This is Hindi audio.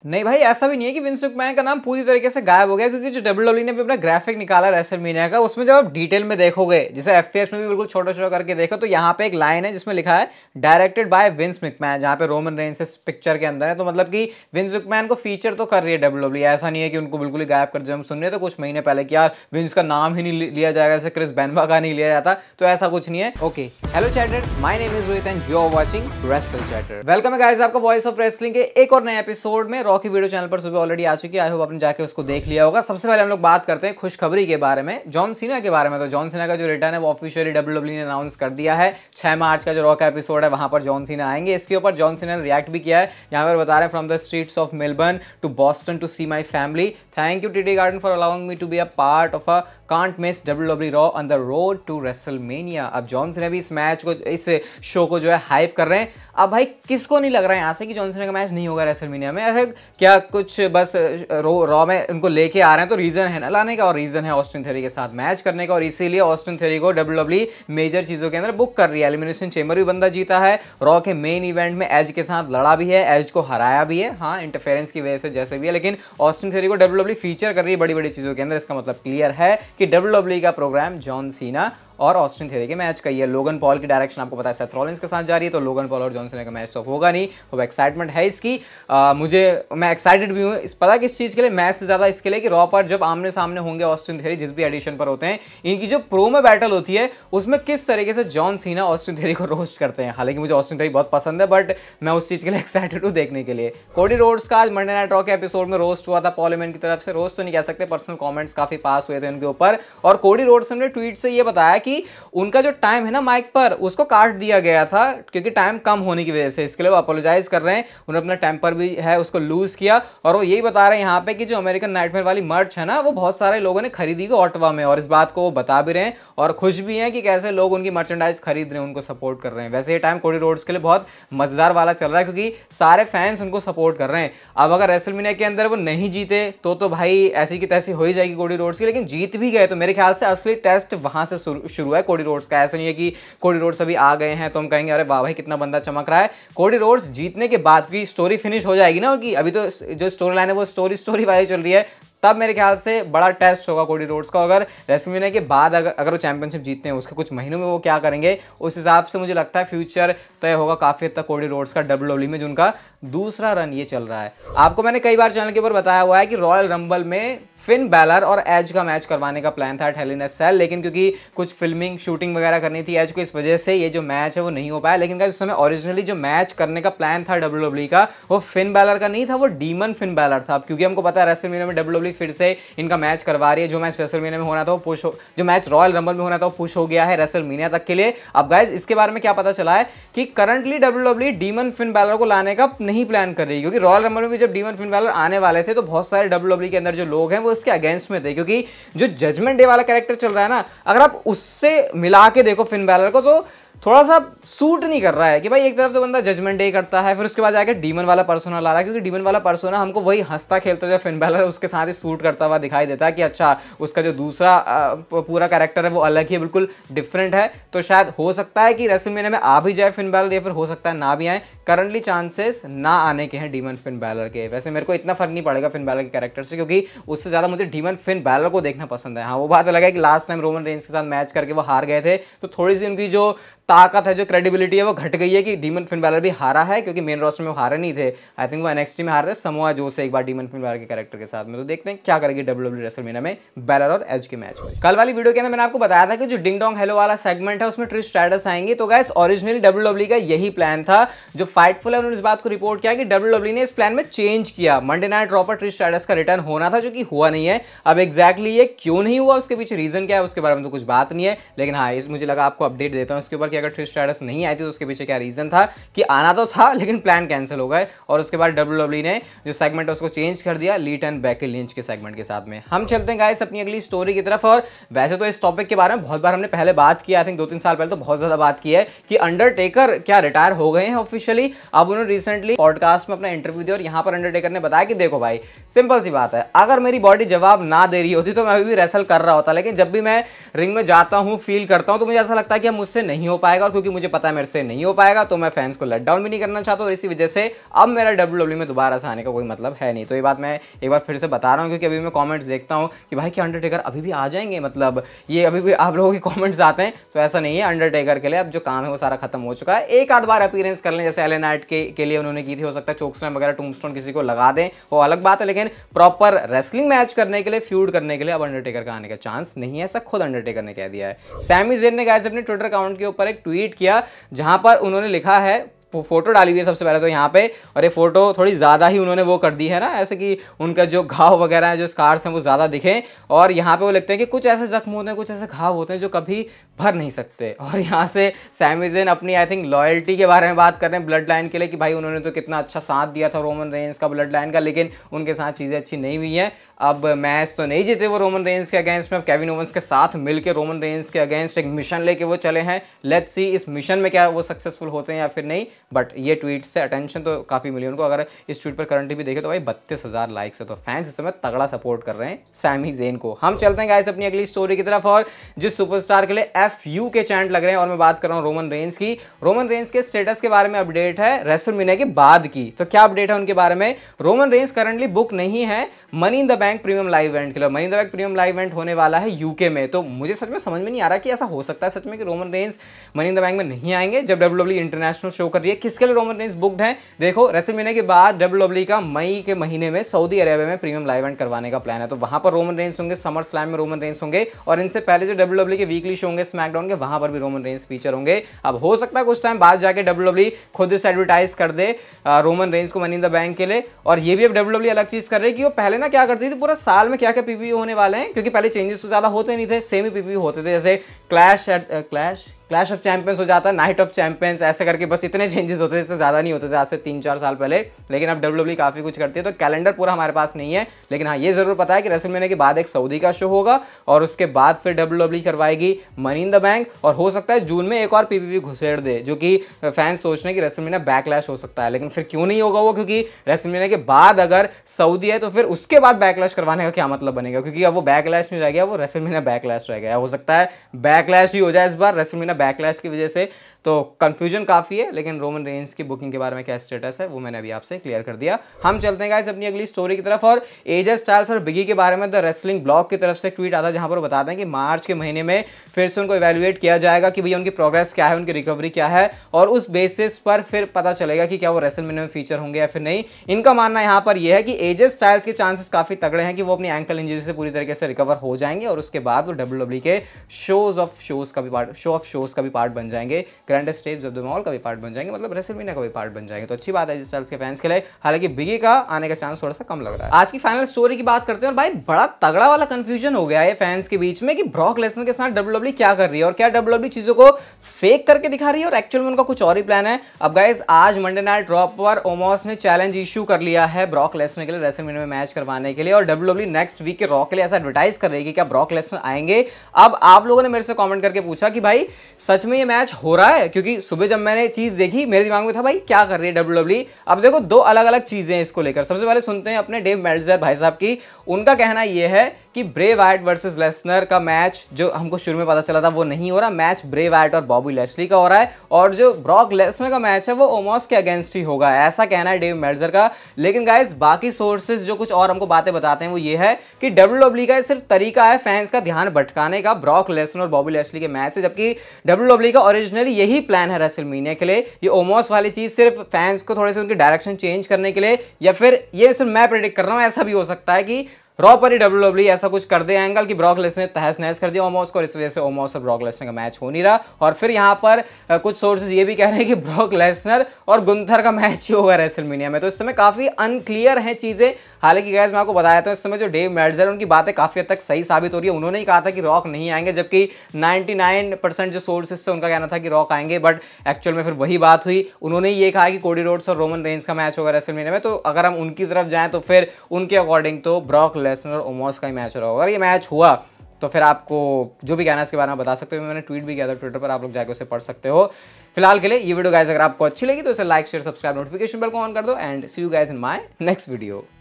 नहीं भाई, ऐसा भी नहीं है कि विंस मैकमैन का नाम पूरी तरीके से गायब हो गया, क्योंकि जो डब्ल्यूडब्ल्यूई ने भी अपना ग्राफिक निकाला रेसलमेनिया का, उसमें जब आप डिटेल में देखोगे, जैसे एफपीएस में भी बिल्कुल छोटा छोटा करके देखो, तो यहाँ पे एक लाइन है जिसमें लिखा है डायरेक्टेड बाय विंस मैकमैन, जहाँ पे रोमन रेंस इस पिक्चर के अंदर है। तो मतलब कि विंस मैकमैन को फीचर तो कर रही है डब्ल्यूडब्ल्यूई, ऐसा नहीं है कि उनको बिल्कुल ही गायब कर दिया। हम सुन रहे थे कुछ महीने पहले कि यार विंस का नाम ही नहीं लिया जाएगा, जैसे क्रिस बेनवा का नहीं लिया जाता, तो ऐसा कुछ नहीं है। Okay, hello chatters, my name is Rohit and you are watching Wrestle Chatter. Welcome है गाइस आपका वॉइस ऑफ रेसलिंग के एक और नए एपिसोड में। रॉकी वीडियो चैनल पर ऑलरेडी आ चुकी है, आई होप आपने जाके उसको देख लिया होगा। सबसे पहले हम लोग बात करते हैं खुशखबरी के बारे में, जॉन सीना के बारे में। तो जॉन सीना का जो रिटर्न है वो ऑफिशियली डब्ल्यूडब्ल्यूई ने अनाउंस कर दिया है। 6 मार्च का जो रॉ का एपिसोड है वहां पर जॉन सीना आएंगे। इसके ऊपर जॉन सीना ने रिएक्ट भी किया है, यहाँ पर बता रहे हैं from the streets of Melbourne to Boston to see my family, thank you TD Garden for allowing me to be a part of a can't miss WWE Raw on the road to WrestleMania. अब जॉन सीना भी इस मैच को, इस शो को जो है हाइप कर रहे हैं। अब भाई किसको नहीं लग रहा है यहाँ से कि जॉन सीना का मैच नहीं होगा रेसलमेनिया में? ऐसे क्या कुछ बस रॉ में उनको लेके आ रहे हैं तो रीजन है ना लाने का, और रीजन है ऑस्टिन थ्योरी के साथ मैच करने का, और इसीलिए ऑस्टिन थ्योरी को डब्ल्यूडब्ल्यूई मेजर चीजों के अंदर बुक कर रही है। एलिमिनेशन चेंबर भी बंदा जीता है, रॉ के मेन इवेंट में एज के साथ लड़ा भी है, एज को हराया भी है, हाँ इंटरफेरेंस की वजह से जैसे भी है, लेकिन ऑस्टिन थ्योरी को डब्ल्यूडब्ल्यूई फीचर कर रही है बड़ी बड़ी चीजों के अंदर। इसका मतलब क्लियर है कि डब्ल्यूडब्ल्यूई का प्रोग्राम जॉन सीना और ऑस्टिन थ्योरी के मैच का ही है। लोगन पॉल की डायरेक्शन आपको पता है सेथ रॉलिंस के साथ जा रही है, तो लोगन पॉल और जॉन सीना का मैच तो होगा नहीं। तो एक्साइटमेंट है इसकी, मैं एक्साइटेड भी हूँ। पता किस चीज़ के लिए? मैच से ज़्यादा इसके लिए कि रॉ पर जब आमने सामने होंगे ऑस्टिन थ्योरी, जिस भी एडिशन पर होते हैं, इनकी जो प्रोमो बैटल होती है उसमें किस तरीके से जॉन सीना ऑस्टिन थ्योरी को रोस्ट करते हैं। हालांकि मुझे ऑस्टिन थ्योरी बहुत पसंद है, बट मैं उस चीज़ के लिए एक्साइटेड हूँ देखने के लिए। कोडी रोड्स का आज मंडे नाइट रॉ के एपिसोड में रोस्ट हुआ था पॉल हेमन की तरफ से। रोस्ट तो नहीं कह सकते, पर्सनल कॉमेंट्स काफ़ी पास हुए थे उनके ऊपर, और कोडी रोड्स ने ट्वीट से ये बताया कि उनका जो टाइम है ना माइक पर, उसको काट दिया गया था क्योंकि टाइम कम होने की वजह से। इसके लिए वो अपोलोजाइज कर रहे हैं, उन्होंने अपना टेम्पर भी है उसको लूज किया, और वो यही बता रहे हैं यहाँ पे कि जो अमेरिकन नाइटमेयर वाली मर्च है ना, वो बहुत सारे लोगों ने खरीदी हुई ऑटवा में, और इस बात को वो बता भी रहे हैं और खुश भी हैं कि कैसे लोग उनकी मर्चेंडाइज खरीद रहे हैं, उनको सपोर्ट कर रहे हैं। वैसे ये टाइम कोडी रोड्स के लिए बहुत मजेदार वाला चल रहा है, क्योंकि सारे फैंस उनको सपोर्ट कर रहे हैं। अब अगर रेसलमेनिया के अंदर वो नहीं जीते तो भाई ऐसी की तैसी हो ही जाएगी कोडी रोड्स की, लेकिन जीत भी गए तो मेरे ख्याल से असली टेस्ट वहां से शुरू है कोडी रोड्स का। ऐसा नहीं है कि कोडी रोड्स अभी आ गए हैं तो हम कहेंगे अरे वाह भाई कितना बंदा चमक रहा है। कोडी रोड्स जीतने के बाद की स्टोरी फिनिश हो जाएगी ना उनकी, अभी तो जो स्टोरी लाइन है वो स्टोरी वाली चल रही है, तब मेरे ख्याल से बड़ा टेस्ट होगा कोडी रोड्स का। अगर रेसलमेनिया के बाद अगर वो चैंपियनशिप जीतते हैं, उसके कुछ महीनों में वो क्या करेंगे, उस हिसाब से मुझे लगता है फ्यूचर तय होगा काफी हद तक कोडी रोड्स का डब्ल्यूडब्ल्यूई में, जो उनका दूसरा रन ये चल रहा है। आपको मैंने कई बार चैनल के ऊपर बताया हुआ है कि रॉयल रंबल में फिन बैलर और एज का मैच करवाने का प्लान था हेल इन अ सेल, लेकिन क्योंकि कुछ फिल्मिंग शूटिंग वगैरह करनी थी एज को, इस वजह से ये जो मैच है वो नहीं हो पाया। लेकिन उस समय ओरिजिनली जो मैच करने का प्लान था डब्ल्यूडब्ल्यूई का, वो फिन बैलर का नहीं था, वो डीमन फिन बैलर था। क्योंकि हमको पता है रेसलमेनिया में डब्ल्यूडब्ल्यूई फिर से इनका मैच करवा रही है। जो मैच रेसलमेनिया में होना था वो पुश हो, जो मैच रॉयल रंबल में होना था वो पुश हो गया है रेसलमेनिया तक के लिए। अब गाइस इसके बारे में क्या पता चला है कि currently WWE demon Finn Balor को लाने का नहीं प्लान कर रही है, क्योंकि रॉयल रंबल में भी जब डीमन फिन बैलर आने वाले थे तो बहुत सारे डब्ल्यूडब्ल्यूई के अंदर जो लोग हैं वो उसके अगेंस्ट में थे, क्योंकि जो जजमेंट डे वाला कैरेक्टर चल रहा है ना, अगर आप उससे मिला के देखो फिन बैलर को तो थोड़ा सा सूट नहीं कर रहा है। कि भाई एक तरफ तो बंदा जजमेंट डे करता है, फिर उसके बाद जाके डीमन वाला पर्सोना ला रहा है, क्योंकि डीमन वाला पर्सोना हमको वही हंसता खेलता हुआ फिन बैलर उसके साथ ही सूट करता हुआ दिखाई देता है कि अच्छा उसका जो दूसरा पूरा कैरेक्टर है वो अलग ही है, बिल्कुल डिफरेंट है। तो शायद हो सकता है कि रेसलमेनिया में आ भी जाए फिन बैलर, या फिर हो सकता है ना भी आए। करंटली चांसेस ना आने के हैं डीमन फिन बैलर के। वैसे मेरे को इतना फर्क नहीं पड़ेगा फिन बैलर के कैरेक्टर से, क्योंकि उससे ज्यादा मुझे डीमन फिन बैलर को देखना पसंद है। हाँ वो बात अलग है कि लास्ट टाइम रोमन रेंस के साथ मैच करके वो हार गए थे, तो थोड़ी सी उनकी जो ताकत है, जो क्रेडिबिलिटी है वो घट गई है कि डीमन फिन बैलर भी हारा है, क्योंकि मेन रोस्टर में वो हारे नहीं थे। आई थिंक वो एनएक्सटी में हारे थे समोआ जो से एक बार डीमन फिन बैलर के कैरेक्टर के साथ में। तो देखते हैं क्या करेगी डब्ल्यूडब्ल्यूई रेसलमेनिया में बैलर और एज के मैच में। कल वाली वीडियो के अंदर मैंने आपको बताया था कि जो डिंग डोंग हेलो वाला सेगमेंट है उसमें ट्रिश स्ट्रैटस आएंगे। तो गाइस ओरिजिनली डब्ल्यूडब्ल्यूई का यही प्लान था। जो फाइटफुल है उन्होंने इस बात को रिपोर्ट किया कि डब्ल्यूडब्ल्यूई ने इस प्लान में चेंज किया। मंडे नाइट रॉ पर ट्रिश स्ट्रैटस का रिटर्न होना था, जो कि हुआ नहीं है। अब एग्जैक्टली ये क्यों नहीं हुआ, उसके पीछे रीजन क्या है उसके बारे में तो कुछ बात नहीं है, लेकिन हाँ मुझे लगा आपको अपडेट देता हूँ इसके ऊपर कि अगर ट्रिश स्ट्रैटस नहीं आई थी तो उसके पीछे क्या रीजन था। कि आना तो था लेकिन प्लान कैंसिल हो गए, और उसके बाद डब्ल्यूडब्ल्यूई ने जो सेगमेंट है उसको चेंज कर दिया लीट एंड बेकी लिंच के सेगमेंट के साथ में। हम चलते हैं गाइस अपनी अगली स्टोरी की तरफ। और वैसे तो इस टॉपिक के बारे में बहुत बार हमने पहले बात की, आई थिंक 2-3 साल पहले तो बहुत ज्यादा बात की है कि अंडरटेकर क्या रिटायर हो गए हैं ऑफिशियली। अब उन्होंने रिसेंटली पॉडकास्ट में अपना इंटरव्यू दिया और यहाँ पर अंडरटेकर ने बताया कि देखो भाई सिंपल सी बात है, अगर मेरी बॉडी जवाब ना दे रही होती तो मैं अभी भी रेसल कर रहा होता, लेकिन जब भी मैं रिंग में जाता हूँ फील करता हूँ तो मुझे ऐसा लगता है कि अब मुझसे नहीं हो पाएगा, और क्योंकि मुझे पता है मेरे से नहीं हो पाएगा तो मैं फैंस को लेट डाउन भी नहीं करना चाहता, और इसी वजह से अब मेरा WWE में दोबारा से आने का कोई मतलब है नहीं। तो ये बात मैं एक बार फिर से बता रहा हूँ, क्योंकि अभी मैं कमेंट्स देखता हूँ कि भाई क्या अंडरटेकर अभी भी आ जाएंगे, मतलब ये अभी भी आप लोगों के कमेंट्स आते हैं, तो ऐसा नहीं है। अंडरटेकर के लिए अब जो काम है वो सारा खत्म हो चुका है। एक आध बार अपीयरेंस कर लें, जैसे एलए नाइट के लिए उन्होंने की थी, हो सकता है चोकस्लैम वगैरह टूम्बस्टोन किसी को लगा दें, वो अलग बात है, लेकिन प्रॉपर रेसलिंग मैच करने के लिए, फ्यूड करने के लिए अब अंडरटेकर का आने का चांस नहीं है, ऐसा खुद अंडरटेकर ने कह दिया है। सैमी ज़ेन ने गाइस अपने ट्विटर अकाउंट के ऊपर एक ट्वीट किया जहां पर उन्होंने लिखा है, फोटो डाली हुई है सबसे पहले तो यहाँ पे, और ये फोटो थोड़ी ज़्यादा ही उन्होंने वो कर दी है ना, ऐसे कि उनका जो घाव वगैरह है, जो स्कार्स हैं वो ज़्यादा दिखें, और यहाँ पे वो लिखते हैं कि कुछ ऐसे जख्म होते हैं, कुछ ऐसे घाव होते हैं जो कभी भर नहीं सकते। और यहाँ से सैमी ज़ेन अपनी आई थिंक लॉयल्टी के बारे में बात कर रहे हैं ब्लड लाइन के लिए, कि भाई उन्होंने तो कितना अच्छा साथ दिया था रोमन रेंस का ब्लड लाइन का, लेकिन उनके साथ चीज़ें अच्छी नहीं हुई हैं। अब मैच तो नहीं जीते वो रोमन रेंस के अगेंस्ट में, अब केविन ओवेंस के साथ मिलकर रोमन रेंस के अगेंस्ट एक मिशन लेके वो चले हैं। लेट्स सी इस मिशन में क्या वो सक्सेसफुल होते हैं या फिर नहीं, बट ये ट्वीट से अटेंशन तो काफी मिली उनको। अगर इस ट्वीट पर करंटली भी देखे तो भाई 32,000 लाइक्स है, तो फैंस इस समय तगड़ा सपोर्ट कर रहे हैं सैमी ज़ेन को। हम चलते हैं गाइस अपनी अगली स्टोरी की तरफ, और जिस सुपरस्टार के लिए FU के चैंट लग रहे हैं, और मैं बात कर रहा हूं रोमन रेंस की। रोमन रेंस के स्टेटस के बारे में अपडेट है रेसलमेनिया के बाद की, तो क्या अपडेट है उनके बारे में। रोमन रेंस करंटली बुक नहीं है money in the bank premium live event के लिए। Money in the bank premium live event होने वाला है यूके में, तो मुझे सच में समझ में नहीं आ रहा कि ऐसा हो सकता है सच में कि Roman Reigns money in the bank में नहीं आएंगे जब WWE इंटरनेशनल शो कर रही है। किसके लिए रोमन रेंस बुक्ड है? देखो रेसलमेनिया के बाद WWE का मई के महीने में सऊदी अरेबिया में प्रीमियम लाइव इवेंट करवाने का प्लान है, तो वहां पर रोमन रेंस होंगे, समर स्लैम में रोमन रेंस होंगे, और इनसे पहले जो WWE के वीकली शो होंगे स्मैकडाउन के, वहां पर भी रोमन रेंस फीचर होंगे। अब हो सकता है कुछ टाइम बाद जाके WWE खुद इस एडवर्टाइज कर दे रोमन रेंस को मनी इन द बैंक के लिए। और ये भी अब WWE अलग चीज कर रही है कि वो पहले ना क्या करती थी, पूरा साल में क्या क्या PPV होने वाले हैं, क्योंकि पहले चेंजेस तो ज्यादा होते नहीं थे, सेम ही PPV होते थे, जैसे क्लैश ऑफ चैंपियंस हो जाता है, नाइट ऑफ चैंपियंस, ऐसे करके बस इतने चेंजेस होते थे, इससे ज़्यादा नहीं होते थे आज से 3-4 साल पहले। लेकिन अब WWE काफ़ी कुछ करती है, तो कैलेंडर पूरा हमारे पास नहीं है, लेकिन हाँ ये ज़रूर पता है कि रेसलमेनिया के बाद एक सऊदी का शो होगा, और उसके बाद फिर WWE करवाएगी मनी इन द बैंक, और हो सकता है जून में एक और PPV घुसेड़ दे, जो कि फैंस सोच रहे हैं कि रेसलमेनिया बैकलैश हो सकता है। लेकिन फिर क्यों नहीं होगा वो, क्योंकि रेसलमेनिया के बाद अगर सऊदी है तो फिर उसके बाद बैकलैश करवाने का क्या मतलब बनेगा, क्योंकि अब वो बैकलैश नहीं रह गया, वो रेसलमेनिया बैकलैश रह गया। हो सकता है बैकलैश ही हो जाए इस बार रेसलमेनिया बैकलैश की वजह से, तो कंफ्यूजन काफी है। लेकिन रोमन रेंस की बुकिंग के बारे में क्या स्टेटस है वो मैंने अभी आपसे क्लियर कर दिया। हम चलते हैं गाइस अपनी अगली स्टोरी की तरफ, और एजे स्टाइल्स और बिगी के बारे में द रेसलिंग ब्लॉग की तरफ से ट्वीट आता है, जहां पर बताते हैं कि मार्च के महीने में फिर से उनको इवैल्यूएट किया जाएगा कि भैया उनकी प्रोग्रेस क्या है, उनकी रिकवरी क्या है, और उस बेसिस पर फिर पता चलेगा कि क्या वो रेसलमेनिया में फीचर होंगे या फिर नहीं। इनका मानना यहाँ पर यह है कि एजे स्टाइल्स के चांसेस काफी तगड़े हैं कि वो अपनी एंकल इंजरी से पूरी तरीके से रिकवर हो जाएंगे, और उसके बाद वो WWE के शो ऑफ शोज का भी पार्ट बन जाएंगे, grand stage of the mall का भी पार्ट बन जाएंगे, मतलब रेसलमेनिया का भी पार्ट बन जाएंगे। तो अच्छी बात है एजे स्टाइल्स के फैंस के लिए। हालांकि बिगी का आने का चांस थोड़ा सा कम लग रहा है। आज की फाइनल स्टोरी की बात करते हैं, और भाई बड़ा तगड़ा वाला कंफ्यूजन हो गया है फैंस के बीच में कि ब्रॉक लेसनर के साथ WWE क्या कर रही है, और क्या WWE चीजों को फेक करके दिखा रही है और एक्चुअल में उनका कुछ और ही प्लान है। अब गाइस आज मंडे नाइट रॉ पर ओमोस ने चैलेंज इशू कर लिया है ब्रॉक लेसनर के लिए रेसलमेनिया में मैच करवाने के लिए, और WWE नेक्स्ट वीक के रॉ के लिए ऐसा एडवर्टाइज कर रही है कि क्या ब्रॉक लेसनर आएंगे। अब आप लोगों ने मेरे से कमेंट करके पूछा कि भाई सच में ये मैच हो रहा है, क्योंकि सुबह जब मैंने चीज देखी मेरे दिमाग में था भाई क्या कर रही है WWE। अब देखो दो अलग अलग चीजें हैं इसको लेकर। सबसे पहले सुनते हैं अपने डेव मेल्टजर भाई साहब की। उनका कहना यह है कि ब्रे वाइट वर्सेस लेसनर का मैच जो हमको शुरू में पता चला था वो नहीं हो रहा, मैच ब्रे वाइट और बॉबी लैशली का हो रहा है, और जो ब्रॉक लेसनर का मैच है वो ओमोस के अगेंस्ट ही होगा, ऐसा कहना है डेव मेल्टजर का। लेकिन गाइस बाकी सोर्सेज जो कुछ और हमको बातें बताते हैं वो ये है कि WWE का सिर्फ तरीका है फैंस का ध्यान भटकाने का ब्रॉक लेसनर और बॉबी लैशली के मैच से, जबकि WWE का ओरिजिनली यही प्लान है रेसलमेनिया के लिए। ये ओमोस वाली चीज सिर्फ फैंस को थोड़े से उनकी डायरेक्शन चेंज करने के लिए, या फिर ये सिर्फ मैं प्रेडिक्ट कर रहा हूं, ऐसा भी हो सकता है कि रॉ पर ही WWE ऐसा कुछ कर दे एंगल कि ब्रॉक लेसनर ने तहस नहस कर दिया ओमोस को, और इस वजह से ओमोस और ब्रॉक लेसनर का मैच हो नहीं रहा। और फिर यहाँ पर कुछ सोर्सेज ये भी कह रहे हैं कि ब्रॉक लेसनर और गुंथर का मैच ही होगा रेसलमेनिया में। तो इस समय काफी अनक्लियर हैं चीजें। हालांकि गाइस मैं आपको बताया था इस समय जो डेव मेल्टजर उनकी बातें काफी हद तक सही साबित हो रही है। उन्होंने ही कहा था कि रॉक नहीं आएंगे, जबकि 99% जो सोर्सेज से उनका कहना था कि रॉक आएंगे, बट एक्चुअल में फिर वही बात हुई। उन्होंने ये कहा कि कोडी रोड्स और रोमन रेंस का मैच होगा रेसलमेनिया में। तो अगर हम उनकी तरफ जाएं तो फिर उनके अकॉर्डिंग तो ब्रॉक लेसनर और ओमोस का ही मैच हो रहा होगा। अगर ये मैच हुआ तो फिर आपको जो भी कहना है इसके बारे में बता सकते हो। मैंने ट्वीट भी किया था ट्विटर पर, आप लोग जाकर उसे पढ़ सकते हो। फिलहाल के लिए ये वीडियो गाइस अगर आपको अच्छी लगी तो इसे like share subscribe notification bell को ऑन कर दो, and see you guys in my next video.